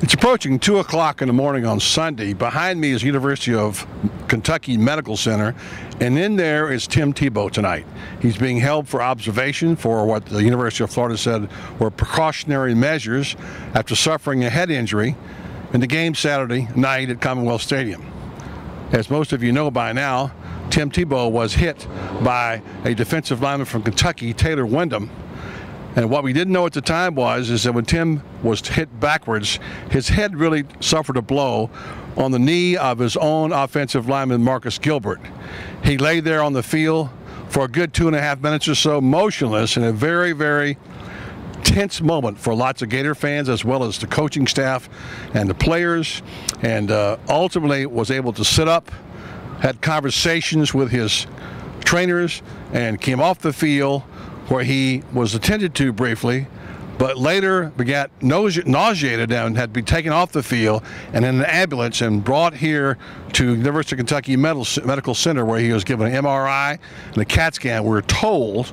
It's approaching 2 o'clock in the morning on Sunday. Behind me is University of Kentucky Medical Center, and in there is Tim Tebow tonight. He's being held for observation for what the University of Florida said were precautionary measures after suffering a head injury in the game Saturday night at Commonwealth Stadium. As most of you know by now, Tim Tebow was hit by a defensive lineman from Kentucky, Taylor Wyndham. And what we didn't know at the time is that when Tim was hit backwards, his head really suffered a blow on the knee of his own offensive lineman, Marcus Gilbert. He lay there on the field for a good 2.5 minutes or so, motionless, in a very, very tense moment for lots of Gator fans, as well as the coaching staff and the players, and ultimately was able to sit up, had conversations with his trainers, and came off the field, where he was attended to briefly, but later got nauseated and had to be taken off the field and in an ambulance and brought here to University of Kentucky Medical Center, where he was given an MRI and a CAT scan. We're told,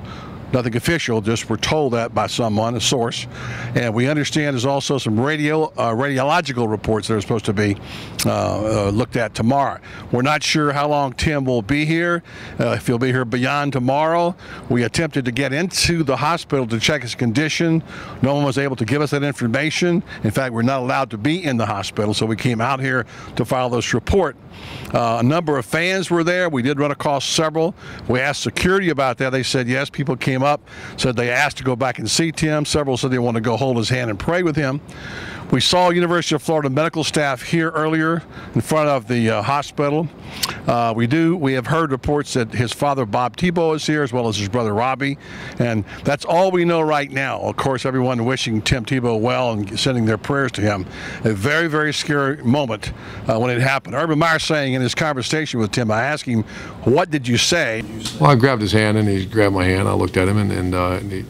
nothing official, just we're told that by someone, a source. And we understand there's also some radiological reports that are supposed to be looked at tomorrow. We're not sure how long Tim will be here, if he'll be here beyond tomorrow. We attempted to get into the hospital to check his condition. No one was able to give us that information. In fact, we're not allowed to be in the hospital, so we came out here to file this report. A number of fans were there. We did run across several. We asked security about that. They said yes. People came up, said they asked to go back and see Tim. Several said they want to go hold his hand and pray with him. We saw University of Florida medical staff here earlier in front of the hospital. We have heard reports that his father, Bob Tebow, is here, as well as his brother, Robbie. And that's all we know right now. Of course, everyone wishing Tim Tebow well and sending their prayers to him. A very, very scary moment when it happened. Urban Meyer saying in his conversation with Tim, I asked him, what did you say? Well, I grabbed his hand, and he grabbed my hand. I looked at him, and he,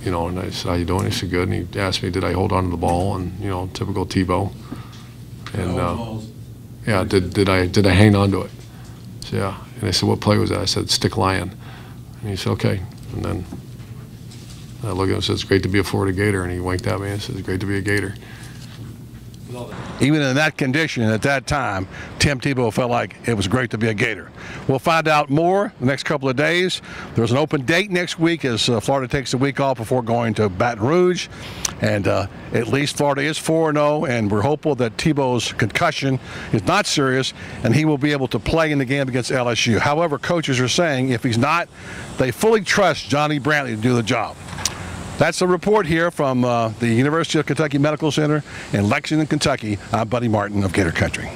you know, and I said, how you doing? He said, good. And he asked me, did I hold on to the ball? And, you know, typical Tebow. And, yeah, did I hang on to it? So, yeah. And I said, what play was that? I said, stick lion. And he said, okay. And then I looked at him and said, it's great to be a Florida Gator. And he winked at me and said, it's great to be a Gator. Even in that condition at that time, Tim Tebow felt like it was great to be a Gator. We'll find out more the next couple of days. There's an open date next week as Florida takes a week off before going to Baton Rouge. And at least Florida is 4-0, and we're hopeful that Tebow's concussion is not serious and he will be able to play in the game against LSU. However, coaches are saying if he's not, they fully trust Johnny Brantley to do the job. That's a report here from the University of Kentucky Medical Center in Lexington, Kentucky. I'm Buddy Martin of Gator Country.